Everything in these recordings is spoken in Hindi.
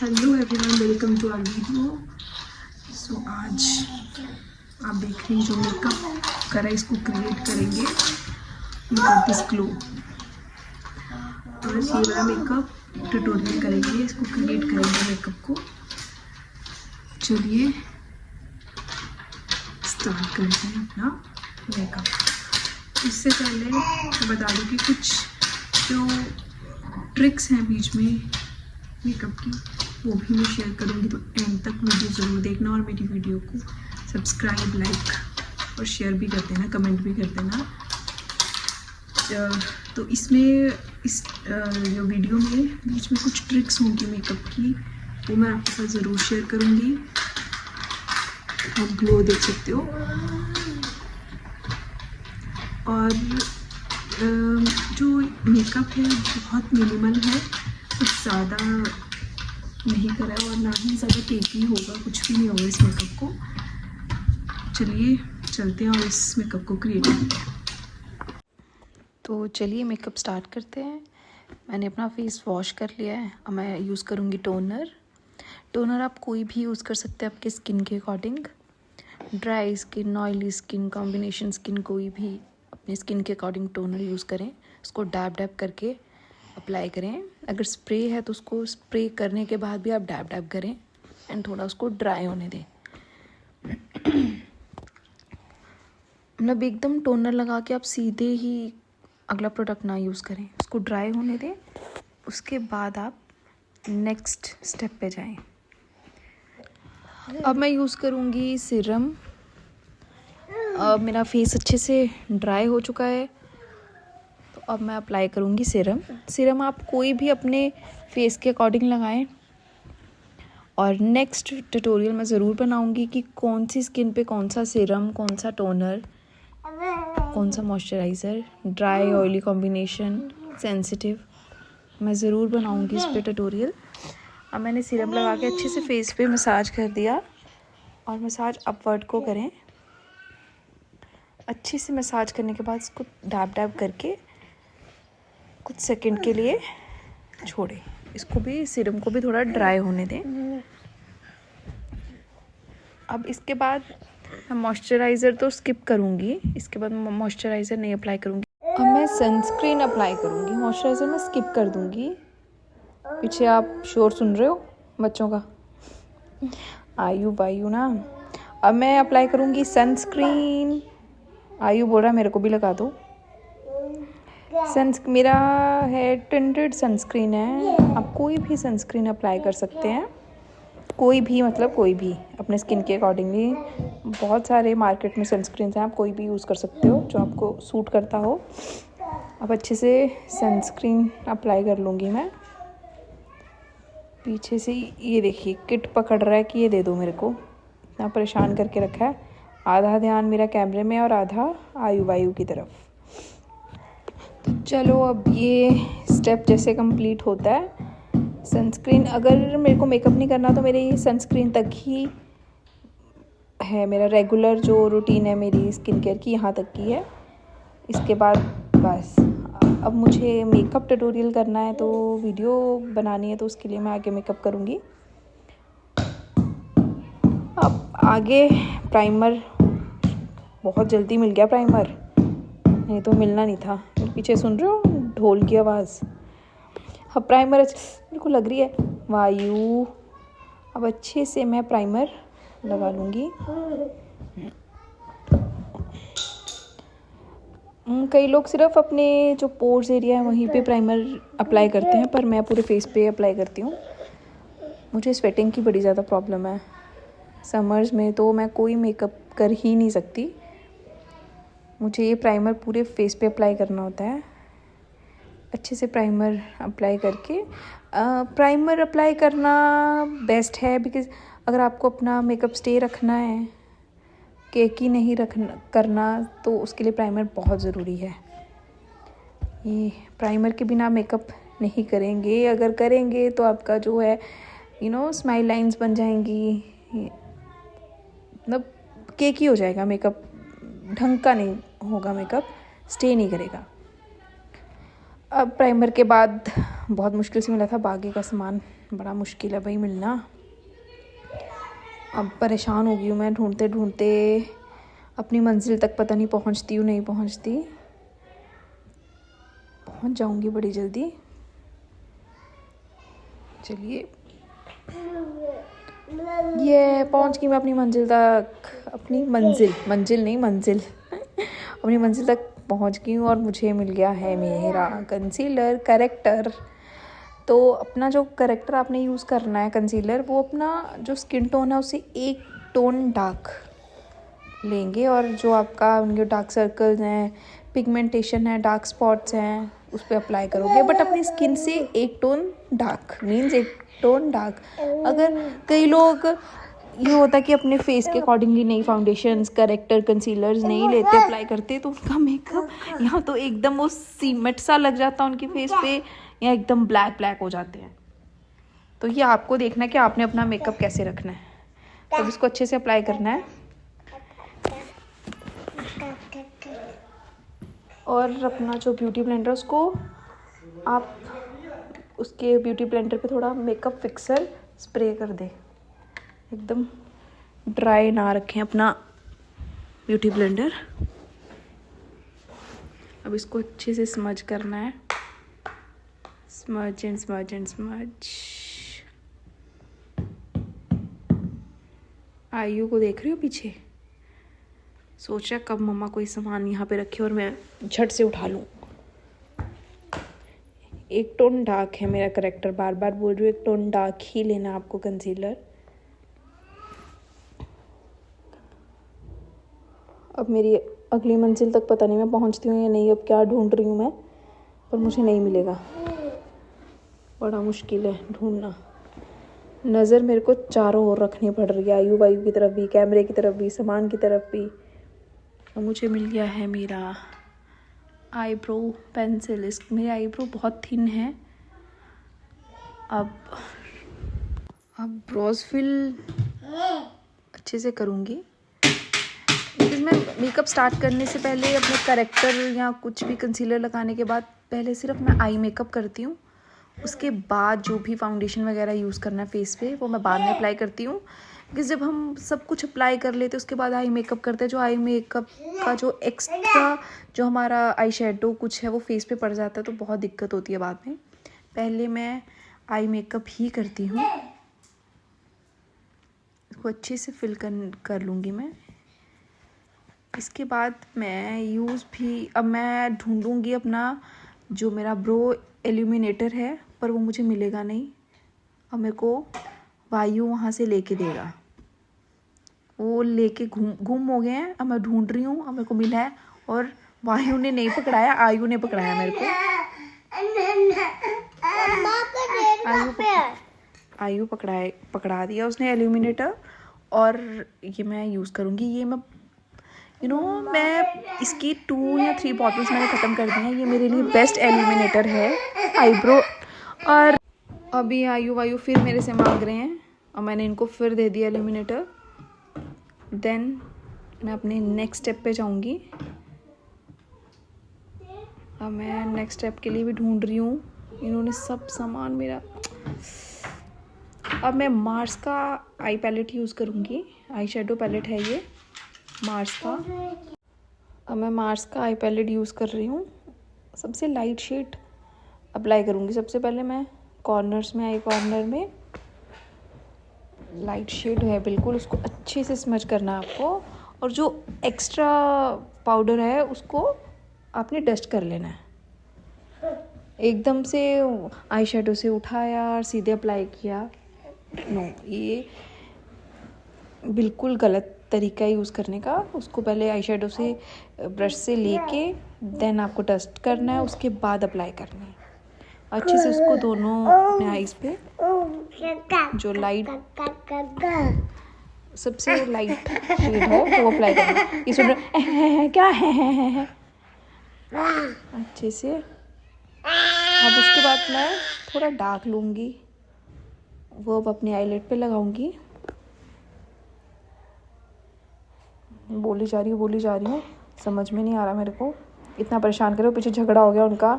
Hello everyone, welcome to our video. So आज आप देख रहे हैं जो मेकअप करा इसको क्रिएट करेंगे मेकअप दिस ग्लो। आज ये वाला मेकअप ट्यूटोरियल करेंगे, इसको क्रिएट करेंगे मेकअप को। चलिए स्टार्ट करते हैं अपना मेकअप। इससे पहले मैं बता दूँ कि कुछ जो ट्रिक्स हैं बीच में मेकअप की वो भी मैं शेयर करूँगी, तो एंड तक वीडियो ज़रूर देखना और मेरी वीडियो को सब्सक्राइब, लाइक और शेयर भी कर देना, कमेंट भी कर देना। तो इसमें इस जो वीडियो में बीच में कुछ ट्रिक्स होंगी मेकअप की, वो मैं आपके साथ ज़रूर शेयर करूँगी। आप ग्लो देख सकते हो। और जो मेकअप है बहुत मिनिमल है, कुछ ज़्यादा नहीं करा है और ना ही ज़्यादा केकी होगा, कुछ भी नहीं होगा इस मेकअप को। चलिए चलते हैं और इस मेकअप को क्रिएट करते हैं। तो चलिए मेकअप स्टार्ट करते हैं। मैंने अपना फेस वॉश कर लिया है। अब मैं यूज़ करूँगी टोनर आप कोई भी यूज़ कर सकते हैं आपके स्किन के according. Dry skin, oily skin, combination skin, कोई भी अपनी स्किन के अकॉर्डिंग टोनर यूज़ करें। उसको डैब डैब करके अप्लाई करें। अगर स्प्रे है तो उसको स्प्रे करने के बाद भी आप डैब डैब करें एंड थोड़ा उसको ड्राई होने दें। मतलब एकदम टोनर लगा के आप सीधे ही अगला प्रोडक्ट ना यूज़ करें, उसको ड्राई होने दें। उसके बाद आप नेक्स्ट स्टेप पे जाएं। अब मैं यूज़ करूँगी सीरम। अब मेरा फेस अच्छे से ड्राई हो चुका है, तो अब मैं अप्लाई करूँगी सीरम आप कोई भी अपने फेस के अकॉर्डिंग लगाएं। और नेक्स्ट ट्यूटोरियल मैं ज़रूर बनाऊँगी कि कौन सी स्किन पे कौन सा सीरम, कौन सा टोनर, कौन सा moisturiser, dry oily combination, sensitive, मैं ज़रूर बनाऊँगी इस पे ट्यूटोरियल। अब मैंने सीरम लगा के अच्छे से फेस पे मसाज कर दिया और मसाज अपवर्ड को करें। अच्छे से मसाज करने के बाद इसको डैब डैब करके कुछ सेकंड के लिए छोड़ें। इसको भी, सीरम को भी थोड़ा ड्राई होने दें। अब इसके बाद मैं मॉइस्चराइज़र तो स्किप करूँगी, इसके बाद मैं मॉइस्चराइज़र नहीं अप्लाई करूँगी। अब मैं सनस्क्रीन अप्लाई करूँगी, मॉइस्चराइज़र मैं स्किप कर दूँगी। पीछे आप शोर सुन रहे हो बच्चों का, आयु बायु ना। अब मैं अप्लाई करूँगी सनस्क्रीन। आयु बोल रहा है मेरे को भी लगा दो। मेरा है टिंटेड सनस्क्रीन है। आप कोई भी सनस्क्रीन अप्लाई कर सकते हैं, कोई भी, मतलब कोई भी अपने स्किन के अकॉर्डिंगली। बहुत सारे मार्केट में सनस्क्रीन हैं, आप कोई भी यूज़ कर सकते हो जो आपको सूट करता हो। अब अच्छे से सनस्क्रीन अप्लाई कर लूँगी मैं। पीछे से ये देखिए किट पकड़ रहा है कि ये दे दो मेरे को, इतना परेशान करके रखा है। आधा ध्यान मेरा कैमरे में और आधा आयु वायु की तरफ। तो चलो अब ये स्टेप जैसे कंप्लीट होता है, सनस्क्रीन, अगर मेरे को मेकअप नहीं करना तो मेरी सनस्क्रीन तक ही है। मेरा रेगुलर जो रूटीन है मेरी स्किन केयर की, यहाँ तक की है। इसके बाद बस अब मुझे मेकअप ट्यूटोरियल करना है, तो वीडियो बनानी है, तो उसके लिए मैं आगे मेकअप करूँगी। अब आगे प्राइमर, बहुत जल्दी मिल गया प्राइमर, नहीं तो मिलना नहीं था। पीछे सुन रहे हो ढोल की आवाज़। अब प्राइमर मेरे को लग रही है वायु। अब अच्छे से मैं प्राइमर लगा लूँगी। कई लोग सिर्फ अपने जो पोर्स एरिया है वहीं पे प्राइमर अप्लाई करते हैं, पर मैं पूरे फेस पे अप्लाई करती हूँ। मुझे स्वेटिंग की बड़ी ज़्यादा प्रॉब्लम है। समर्स में तो मैं कोई मेकअप कर ही नहीं सकती, मुझे ये प्राइमर पूरे फेस पे अप्लाई करना होता है। अच्छे से प्राइमर अप्लाई करके, प्राइमर अप्लाई करना बेस्ट है, बिकॉज़ अगर आपको अपना मेकअप स्टे रखना है, केकी नहीं करना, तो उसके लिए प्राइमर बहुत ज़रूरी है। ये प्राइमर के बिना मेकअप नहीं करेंगे, अगर करेंगे तो आपका जो है स्माइल लाइंस बन जाएंगी, मतलब केकी हो जाएगा मेकअप, ढंग का नहीं होगा मेकअप, स्टे नहीं करेगा। अब प्राइमर के बाद बहुत मुश्किल से मिला था बाकी का सामान, बड़ा मुश्किल है भाई मिलना। अब परेशान हो गई हूँ मैं ढूंढते ढूंढते, अपनी मंजिल तक पता नहीं पहुँचती हूँ नहीं पहुँचती। पहुँच जाऊँगी बड़ी जल्दी। चलिए ये पहुँच गई मैं अपनी मंजिल तक। अपनी मंजिल नहीं मंजिल अपनी मंजिल तक पहुँच गई हूँ और मुझे मिल गया है मेरा कंसीलर करेक्टर। तो अपना जो करेक्टर आपने यूज़ करना है कंसीलर, वो अपना जो स्किन टोन है उसे एक टोन डार्क लेंगे और जो आपका उनके डार्क सर्कल्स हैं, पिगमेंटेशन है, डार्क स्पॉट्स हैं, उस पर अप्लाई करोगे। बट अपनी स्किन से एक टोन डार्क मीन्स एक टोन डार्क। अगर कई लोग ये होता है कि अपने फेस के अकॉर्डिंगली नई फाउंडेशंस, करेक्टर, कंसीलर्स नहीं लेते, अप्लाई करते, तो उनका मेकअप यहाँ तो एकदम वो सीमेंट सा लग जाता है उनकी फेस पे, या एकदम ब्लैक हो जाते हैं। तो ये आपको देखना है कि आपने अपना मेकअप कैसे रखना है। तो इसको अच्छे से अप्लाई करना है और अपना जो ब्यूटी ब्लेंडर उसको आप उसके ब्यूटी ब्लेंडर पे थोड़ा मेकअप फिक्सर स्प्रे कर दें। एकदम ड्राई ना रखें अपना ब्यूटी ब्लेंडर। अब इसको अच्छे से स्मज करना है, smudge and smudge and smudge. आयु को देख रही हो पीछे, सोचा कब मम्मा कोई सामान यहाँ पे रखे और मैं झट से उठा लूँ। एक टोन डार्क है मेरा करेक्टर, बार बार बोल रही हूँ एक टोन डार्क ही लेना आपको कंसीलर। अब मेरी अगली मंजिल तक पता नहीं मैं पहुँचती हूँ या नहीं, अब क्या ढूंढ रही हूँ मैं, पर मुझे नहीं मिलेगा। बड़ा मुश्किल है ढूंढना। नज़र मेरे को चारों ओर रखनी पड़ रही है, आयु वायु की तरफ भी, कैमरे की तरफ भी, सामान की तरफ भी। और मुझे मिल गया है मेरा आईब्रो पेंसिल। मेरे आईब्रो बहुत थिन है। अब ब्रोज फिल अच्छे से करूँगी। मैं मेकअप स्टार्ट करने से पहले अपने करेक्टर या कुछ भी कंसीलर लगाने के बाद पहले सिर्फ मैं आई मेकअप करती हूँ। उसके बाद जो भी फाउंडेशन वगैरह यूज़ करना है फेस पे वो मैं बाद में अप्लाई करती हूँ। क्योंकि जब हम सब कुछ अप्लाई कर लेते उसके बाद आई मेकअप करते हैं, जो आई मेकअप का जो एक्स्ट्रा जो हमारा आई शेडो कुछ है वो फेस पे पड़ जाता है, तो बहुत दिक्कत होती है बाद में। पहले मैं आई मेकअप ही करती हूँ। इसको अच्छे से फिल कर लूँगी मैं। इसके बाद मैं अब मैं ढूंढूंगी अपना जो मेरा ब्रो एल्यूमिनेटर है, पर वो मुझे मिलेगा नहीं। अब मेरे को वायु वहाँ से लेके देगा, वो लेके गुम हो गए हैं। अब मैं ढूंढ रही हूँ, अब मेरे को मिला है और वायु ने नहीं पकड़ाया, आयु ने पकड़ाया मेरे को। आयु पकड़ा दिया उसने एल्यूमिनेटर, और ये मैं यूज़ करूँगी। ये मैं मैं इसकी 2 या 3 बॉटल्स मैंने ख़त्म कर दी हैं। ये मेरे लिए बेस्ट एल्यूमिनेटर है आईब्रो। और अभी आयु वायु फिर मेरे से मांग रहे हैं और मैंने इनको फिर दे दिया एल्यूमिनेटर। देन मैं अपने नेक्स्ट स्टेप पे जाऊंगी। अब मैं नेक्स्ट स्टेप के लिए भी ढूंढ रही हूँ। इन्होंने सब सामान मेरा। अब मैं मार्स का आई पैलेट यूज़ करूँगी। आई शेडो पैलेट है ये मार्स का। अब मैं मार्स का आई पैलेट यूज़ कर रही हूँ। सबसे लाइट शेड अप्लाई करूँगी। सबसे पहले मैं कॉर्नर्स में, आई कॉर्नर में लाइट शेड है बिल्कुल, उसको अच्छे से स्मच करना है आपको। और जो एक्स्ट्रा पाउडर है उसको आपने डस्ट कर लेना है। एकदम से आई शेडो से उठाया और सीधे अप्लाई किया, नो, ये बिल्कुल गलत तरीका है यूज़ करने का। उसको पहले आई शेडो से ब्रश से लेके देन आपको डस्ट करना है, उसके बाद अप्लाई करना है अच्छे से उसको दोनों अपने आईज पे। जो लाइट सबसे लाइट शेड है वो अप्लाई करना है। ये सुन क्या है अच्छे से। अब उसके बाद मैं थोड़ा डार्क लूँगी, वो अब अपने आईलेट पे लगाऊंगी। बोली जा रही हूँ समझ में नहीं आ रहा मेरे को। इतना परेशान करे, पीछे झगड़ा हो गया उनका।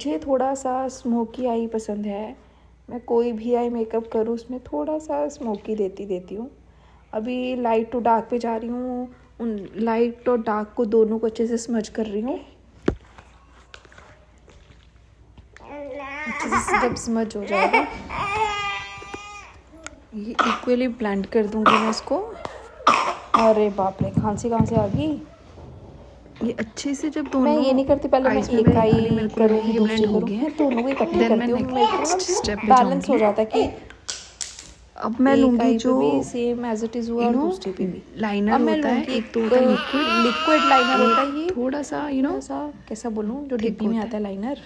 मुझे थोड़ा सा स्मोकी आई पसंद है। मैं कोई भी आई मेकअप करूँ उसमें थोड़ा सा स्मोकी देती हूँ। अभी लाइट टू डार्क पे जा रही हूँ, उन लाइट और डार्क को दोनों को अच्छे से स्मज कर रही हूँ। अच्छे से जब स्मज हो जाएगा ये इक्वली ब्लेंड कर दूँगी मैं इसको। अरे बाप रे, खांसी कहाँ से आ गई। ये अच्छे से जब दोनों मैं ये नहीं करती, पहले मैं एक आई करूँगी दूसरी करूँगी, दोनों को इकट्ठे करती हूँ। नेक्स्ट स्टेप पे बैलेंस हो जाता है कि अब मैं लूँगी जो सेम एज इट इज हुआ और दूसरी पे भी लाइनर अब मैं होता है, लूँगी एक तो होता है लिक्विड लाइनर होता है ये, थोड़ा सा ऐसा कैसा बोलूँ जो डिब्बी में आता है लाइनर,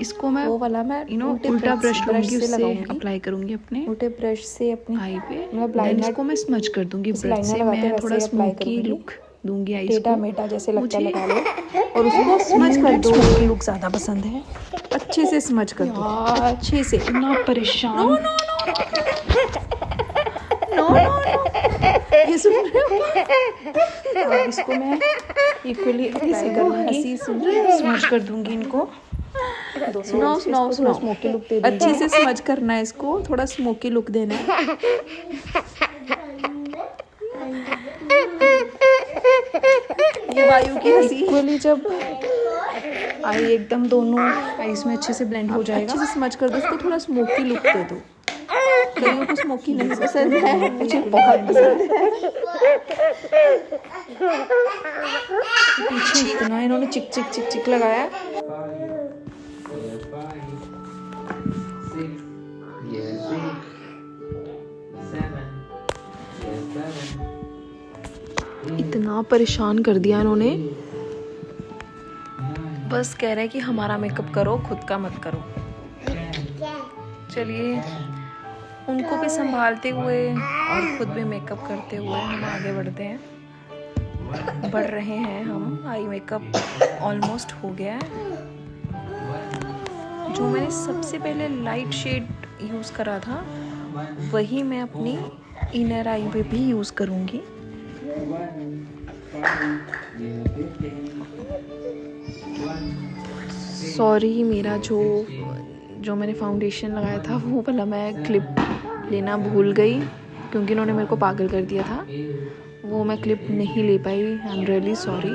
इसको मैं वो वाला मैं उल्टा ब्रश लूँगी, से उससे लगाऊंगी, अप्लाई करूँगी अपने उल्टे ब्रश से अपनी आई पे। मतलब देन लाइनर इसको मैं स्मच कर दूँगी ब्रश लाइनर से। लगाते मैं हैं थोड़ा वैसे अप्लाई स्मोकी करूँगी, लुक दूँगी आईज टेढ़ा को। मेढ़ा जैसे लगता है मुझे लगा लो और उसको स्मच कर दो। स्मोकी लुक ज़्यादा पसंद है, अच्छे से स्मच कर दो अच्छे से। इतना परेशान ये सुन रहे हो। और इसको मैं इक्वली अप्लाई करूँगी, स्मच कर दूँगी इनको। सुनाओ स्मोकी लुक दे अच्छे से स्मच करना है इसको, थोड़ा स्मोकी लुक देना है। ये वायु की हंसी इक्वली जब आई एकदम दोनों आईज में अच्छे से ब्लेंड हो जाएगा, अच्छे से स्मच कर दो इसको, थोड़ा स्मोकी लुक दे दो। कईयों को स्मोकी नहीं पसंद है, मुझे बहुत पसंद है। पीछे इतना इन्होंने चिक चिक चिक चिक लगाया। इतना परेशान कर दिया इन्होंने, बस कह रहे हैं कि हमारा मेकअप करो, खुद का मत करो। चलिए उनको भी संभालते हुए और खुद भी मेकअप करते हुए हम आगे बढ़ते हैं, बढ़ रहे हैं हम। आई मेकअप ऑलमोस्ट हो गया है। जो मैंने सबसे पहले लाइट शेड यूज़ करा था वही मैं अपनी इनर आई पे भी यूज़ करूँगी। सॉरी, मेरा जो मैंने फाउंडेशन लगाया था वो वाला मैं क्लिप लेना भूल गई, क्योंकि इन्होंने मेरे को पागल कर दिया था। वो मैं क्लिप नहीं ले पाई, आई एम रियली सॉरी।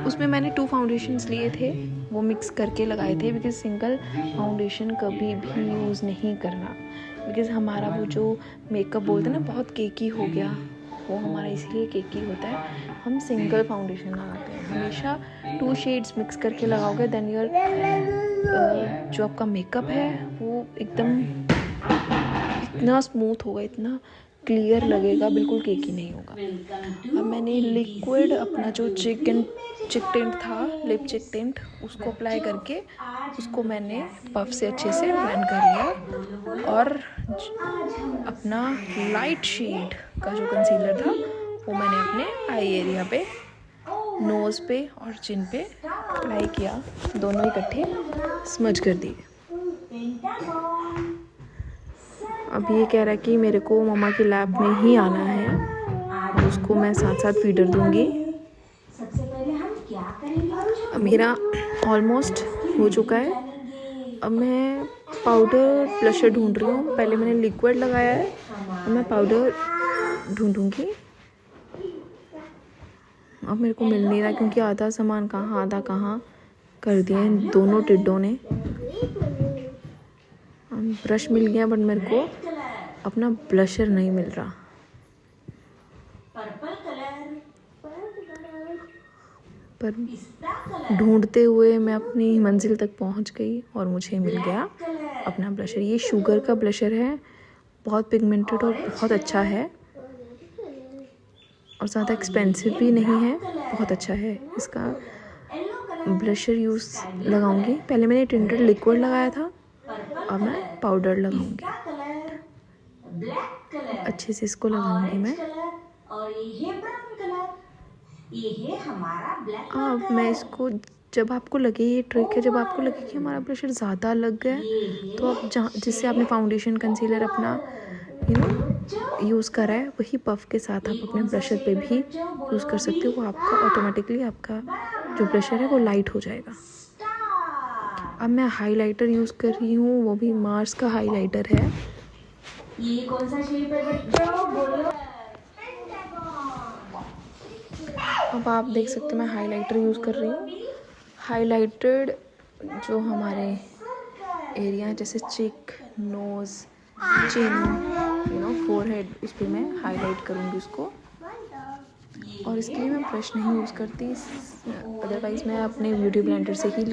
उसमें मैंने 2 फाउंडेशंस लिए थे, वो मिक्स करके लगाए थे, बिकॉज़ सिंगल फाउंडेशन कभी भी यूज़ नहीं करना, बिकॉज़ हमारा वो जो मेकअप बोलते हैं ना बहुत केकी हो गया, वो हमारा इसलिए केकी होता है। हम सिंगल फाउंडेशन लगाते हैं, हमेशा 2 शेड्स मिक्स करके लगाओगे, देन योर जो आपका मेकअप है वो एकदम इतना स्मूथ होगा, इतना क्लियर लगेगा, बिल्कुल केकी नहीं होगा। अब मैंने लिक्विड अपना जो चिक टिंट था, लिप चिक टिंट, उसको अप्लाई करके उसको मैंने पफ से अच्छे से ब्लेंड कर लिया, और अपना लाइट शेड का जो कंसीलर था वो मैंने अपने आई एरिया पे, नोज़ पे और चिन पे अप्लाई किया, दोनों इकट्ठे स्मज कर दिए। अब ये कह रहा है कि मेरे को मम्मा की लैब में ही आना है, और उसको मैं साथ साथ फीडर दूंगी। अब मेरा ऑलमोस्ट हो चुका है। अब मैं पाउडर ब्लशर ढूंढ रही हूँ। पहले मैंने लिक्विड लगाया है, अब मैं पाउडर ढूंढूंगी। अब मेरे को मिल नहीं रहा, क्योंकि आधा सामान कहाँ आधा कहाँ कर दिए इन दोनों टिड्डों ने। ब्रश मिल गया, बट मेरे को अपना ब्लशर नहीं मिल रहा। पर ढूंढते हुए मैं अपनी मंजिल तक पहुंच गई और मुझे मिल गया अपना ब्लशर। ये शुगर का ब्लशर है, बहुत पिगमेंटेड और बहुत अच्छा है, और ज़्यादा एक्सपेंसिव भी नहीं है, बहुत अच्छा है। इसका ब्लशर यूज़ लगाऊंगी। पहले मैंने टिंटेड लिक्विड लगाया था, अब मैं पाउडर लगाऊंगी। अच्छे से इसको लगाऊंगी मैं। अब मैं इसको, जब आपको लगे, ये ट्रिक है, जब आपको लगे कि हमारा ब्लशर ज़्यादा लग गया है, तो आप जहाँ जिससे आपने फाउंडेशन कंसीलर अपना यूज़ करा है, वही पफ के साथ आप अपने ब्लशर पे भी यूज़ कर सकते हो। वो आपका ऑटोमेटिकली आपका जो ब्लशर है वो लाइट हो जाएगा। अब मैं हाइलाइटर यूज़ कर रही हूँ, वो भी मार्स का हाइलाइटर है। ये कौन सा शेप है बच्चों, बोलो। अब आप देख सकते हैं मैं हाइलाइटर यूज़ कर रही हूँ। हाइलाइटेड जो हमारे एरिया है जैसे चिक, नोज़, चिन, फोरहेड, उस पर मैं हाईलाइट करूँगी उसको। और इसके लिए मैं ब्रश नहीं यूज़ करती, अदरवाइज़ मैं अपने ब्यूटी ब्लेंडर से ही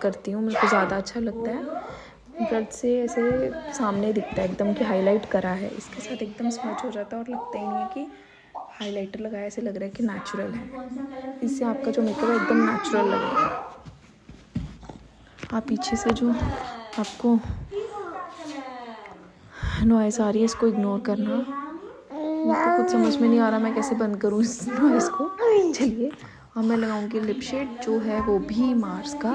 करती हूँ, मेरे को ज़्यादा अच्छा लगता है। ब्रश से ऐसे सामने दिखता है एकदम कि हाईलाइट करा है, इसके साथ एकदम स्मच हो जाता है और लगता ही नहीं है कि हाइलाइटर लगाया, ऐसे लग रहा है कि नेचुरल है। इससे आपका जो मेकअप है एकदम नेचुरल लगेगा। आप पीछे से जो आपको नॉइज़ आ रही है इसको इग्नोर करना। मेरे को खुद समझ में नहीं आ रहा मैं कैसे बंद करूँ इस नॉइज़ को। चलिए अब मैं लगाऊंगी लिप शेड जो है वो भी मार्स का।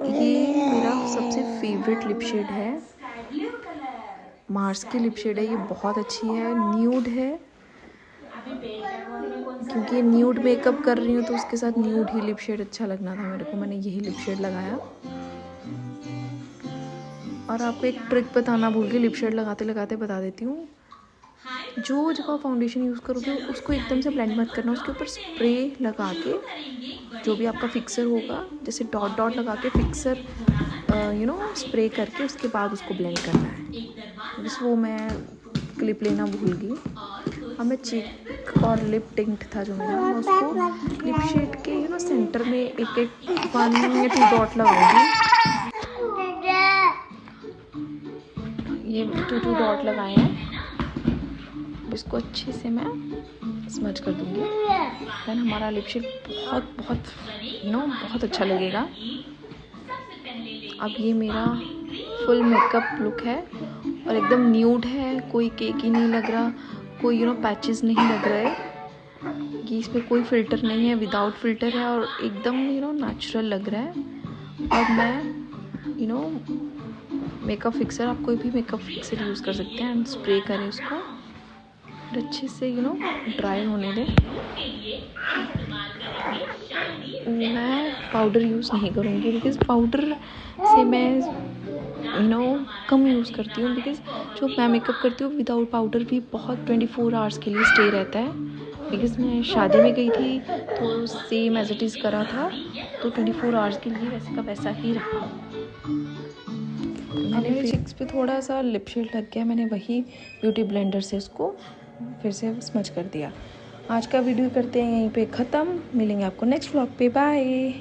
ये मेरा सबसे फेवरेट लिप शेड है, मार्स की लिप शेड है। ये बहुत अच्छी है, न्यूड है, क्योंकि न्यूड मेकअप कर रही हूँ तो उसके साथ न्यूड ही लिप शेड अच्छा लगना था मेरे को, मैंने यही लिप शेड लगाया। और आपको एक ट्रिक बताना भूल गई, लिप शेड लगाते लगाते बता देती हूँ। जो जब आप फाउंडेशन यूज़ करोगे उसको एकदम से ब्लेंड मत करना, उसके ऊपर स्प्रे लगा के जो भी आपका फिक्सर होगा, जैसे डॉट डॉट लगा के फिक्सर स्प्रे करके उसके बाद उसको ब्लेंड करना है। बस वो मैं क्लिप लेना भूल गई। अब मैं चीक और लिप टिंट था जो मेरा, मैं उसको लिप शेड के सेंटर में एक 1 या 2 डॉट लगाऊंगी। ये 2 डॉट लगाए हैं, इसको अच्छे से मैं स्मच कर दूंगी, देन हमारा लिप शेड बहुत अच्छा लगेगा। अब ये मेरा फुल मेकअप लुक है और एकदम न्यूड है, कोई केकी नहीं लग रहा, कोई पैचेस नहीं लग रहे, ये इसमें कोई फ़िल्टर नहीं है, विदाउट फ़िल्टर है और एकदम नेचुरल लग रहा है। और मैं मेकअप फिक्सर, आप कोई भी मेकअप फिक्सर यूज़ कर सकते हैं, एंड स्प्रे करें उसको और अच्छे से ड्राई होने दें। मैं पाउडर यूज़ नहीं करूँगी बिकॉज़ पाउडर से मैं कम यूज़ करती हूँ, बिकॉज़ जो मैं मेकअप करती हूँ विदाउट पाउडर भी बहुत 24 आवर्स के लिए स्टे रहता है। बिकॉज़ मैं शादी में गई थी तो सेम एज इट इज़ करा था, तो 24 आवर्स के लिए वैसे का वैसा ही रहा। मैंने चिक्स पे थोड़ा सा लिप शेड लग गया, मैंने वही ब्यूटी ब्लेंडर से उसको फिर से स्मच कर दिया। आज का वीडियो करते हैं यहीं पे ख़त्म, मिलेंगे आपको नेक्स्ट व्लॉग पे, बाय।